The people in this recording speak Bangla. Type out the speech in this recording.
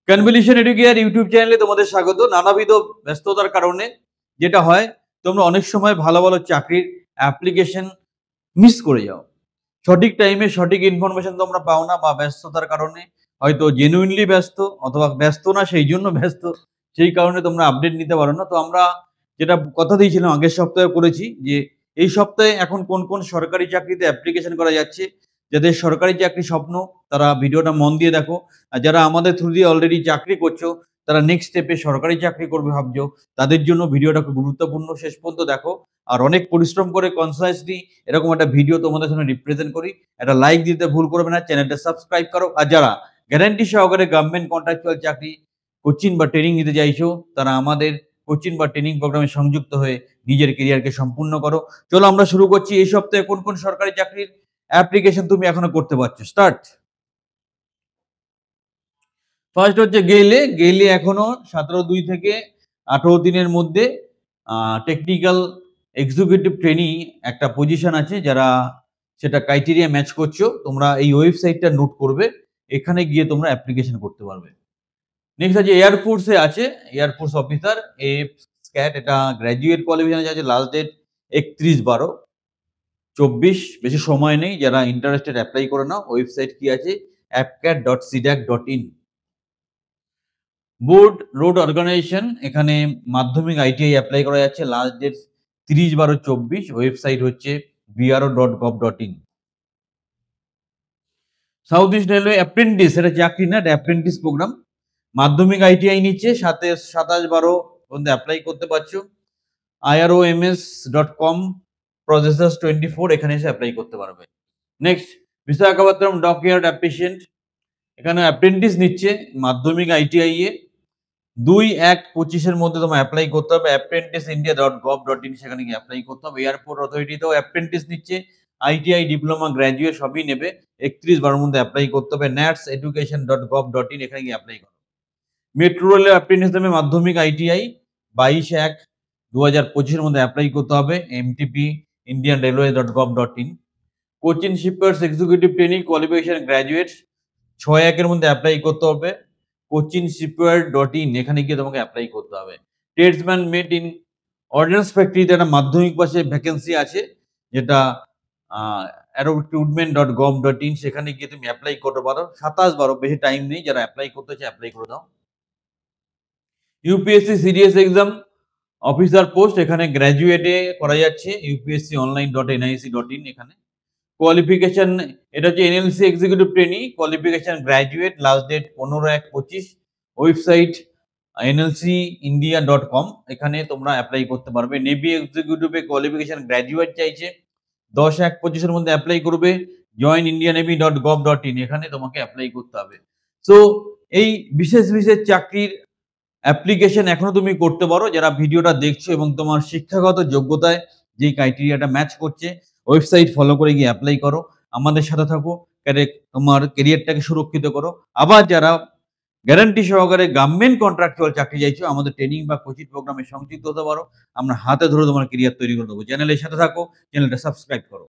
কনভলিউশন এডুকেয়ার ইউটিউব চ্যানেলে তোমাদের স্বাগত। নানাবিধ ব্যস্ততার কারণে যেটা হয়, তোমরা অনেক সময় ভালো ভালো চাকরির অ্যাপ্লিকেশন মিস করে যাও। সঠিক টাইমে সঠিক ইনফরমেশন তোমরা পাও না, বা ব্যস্ততার কারণে হয়তো জেনুইনলি ব্যস্ত, অথবা ব্যস্ত না সেই জন্য ব্যস্ত, সেই কারণে তোমরা আপডেট নিতে পারো না। তো আমরা যেটা কথা দিয়েছিলাম আগের সপ্তাহে করেছি, যে এই সপ্তাহে এখন কোন কোন সরকারি চাকরিতে অ্যাপ্লিকেশন করা যাচ্ছে। যাদের সরকারি চাকরি স্বপ্ন তারা ভিডিওটা মন দিয়ে দেখো, আর যারা আমাদের থ্রু দিয়ে অলরেডি চাকরি করছো, তারা নেক্সট স্টেপে সরকারি চাকরি করবে ভাবছো, তাদের জন্য ভিডিওটা খুব গুরুত্বপূর্ণ, শেষ পর্যন্ত দেখো। আর অনেক পরিশ্রম করে কনসাসলি এরকম একটা ভিডিও তোমাদের সামনে রিপ্রেজেন্ট করি। একটা লাইক দিতে ভুল করবে না, চ্যানেলটা সাবস্ক্রাইব করো। আর যারা গ্যারান্টি সহকারে গভর্নমেন্ট কন্ট্রাকচুয়াল চাকরি কোচিং বা ট্রেনিং নিতে চাইছো, তারা আমাদের কোচিং বা ট্রেনিং প্রোগ্রামে সংযুক্ত হয়ে নিজের কেরিয়ারকে সম্পূর্ণ করো। চলো আমরা শুরু করছি। এই সপ্তাহে কোন কোন সরকারি চাকরির অ্যাপ্লিকেশন তুমি এখনো করতে পারছো। স্টার্ট। ফার্স্ট হচ্ছে গেইলে এখনো 17/2 থেকে 18 দিনের মধ্যে টেকনিক্যাল এক্সিকিউটিভ ট্রেনি একটা পজিশন আছে। যারা সেটা ক্রাইটেরিয়া ম্যাচ করছো, তোমরা এই ওয়েবসাইটটা নোট করবে, এখানে গিয়ে তোমরা অ্যাপ্লিকেশন করতে পারবে। নেক্সট আছে এয়ারফোর্সে আছে, এয়ারফোর্স অফিসার এফ স্ক্যাট, এটা গ্র্যাজুয়েট কোয়ালিফিকেশন আছে। Last date 31/12/24। বেশি সময় নেই, যারা ইন্টারেস্টেড অ্যাপ্লাই করে নাও। ওয়েবসাইট কি আছে? appcat.cdac.in। বোর্ড রোড অর্গানাইজেশন, এখানে মাধ্যমিক আইটিআই অ্যাপ্লাই করা যাচ্ছে। Last date 30/12/24। ওয়েবসাইট হচ্ছে bro.gov.in। South east railway apprentice, এটা চাকরি না, এটা অ্যাপ্রেন্টিস প্রোগ্রাম। মাধ্যমিক আইটিআই নিচ্ছে, 27/12 পর্যন্ত অ্যাপ্লাই করতে পারছো। iroms.com প্রসেসার্স 24, এখানে এসে অ্যাপ্লাই করতে পারবে। নেক্সট বিশাখাপত্তনম ডকইয়ার্ড অ্যাপ্রিসিয়েন্ট, এখানে অ্যাপ্রেন্টিস নিচ্ছে মাধ্যমিক আইটিআই এ। 2/1/25 মধ্যে তোমার অ্যাপ্লাই করতে হবে। apprentice.india.gov.in, সেখানে গিয়ে অ্যাপ্লাই করতে হবে। এয়ারপোর্ট অথরিটিতেও অ্যাপ্রেন্টিস নিচ্ছে, আইটিআই ডিপ্লোমা গ্র্যাজুয়েট সবই নেবে। 31/12 মধ্যে অ্যাপ্লাই করতে হবে। natseducation.gov.in, এখানে গিয়ে অ্যাপ্লাই করো। মেট্রো রেলে অ্যাপ্রেন্টিস দেবে মাধ্যমিক আইটিআই। 22/1/2025 মধ্যে অ্যাপ্লাই করতে হবে। mtp indian railway.gov.in। Cochin shippers executive training qualification graduate 6/1 মধ্যে অ্যাপ্লাই করতে হবে। cochinshipyard.in, এখানে গিয়ে তোমাকে অ্যাপ্লাই করতে হবে। ট্রেডসম্যান মেট ইন অর্ডিন্যান্স ফ্যাক্টরিতে একটা মাধ্যমিক পাশে ভ্যাকেন্সি আছে, যেটা recruitment.gov.in, সেখানে গিয়ে তুমি অ্যাপ্লাই করতে পারো। 27/12, বেশি টাইম নেই, যারা অ্যাপ্লাই করতে চায় অ্যাপ্লাই করে দাও। UPSC serious exam officer post, এখানে গ্র্যাজুয়েটে করা যাচ্ছে। ইউপিএসসি online.nic.in, এখানে কোয়ালিফিকেশন এটা হচ্ছে NLC executive trainee qualification graduate. Last date 15/1/25। Website nlcindia.com, এখানে তোমরা অ্যাপ্লাই করতে পারবে। নেভি এক্সিকিউটিভে কোয়ালিফিকেশন গ্র্যাজুয়েট চাইছে। 10/1/25 মধ্যে অ্যাপ্লাই করবে। joinindianavy.gov.in, এখানে তোমাকে অ্যাপ্লাই করতে হবে। সো এই বিশেষ বিশেষ চাকরির অ্যাপ্লিকেশন এখনো তুমি করতে পারো, যারা ভিডিওটা দেখছো এবং তোমার শিক্ষাগত যোগ্যতায় যে ক্রাইটেরিয়াটা ম্যাচ করছে। ওয়েবসাইট ফলো করে গিয়ে অ্যাপ্লাই করো, আমাদের সাথে থাকো, তোমার কেরিয়ারটাকে সুরক্ষিত করো। আবার যারা গ্যারান্টি সহকারে গভর্নমেন্ট কন্ট্রাকচুয়াল চাকরি চাইছো, আমাদের ট্রেনিং বা কোচিং প্রোগ্রামে সংযুক্ত হতে পারো। আমরা হাতে ধরে তোমার কেরিয়ার তৈরি করে দেবো। চ্যানেলের সাথে থাকো, চ্যানেলটা সাবস্ক্রাইব করো।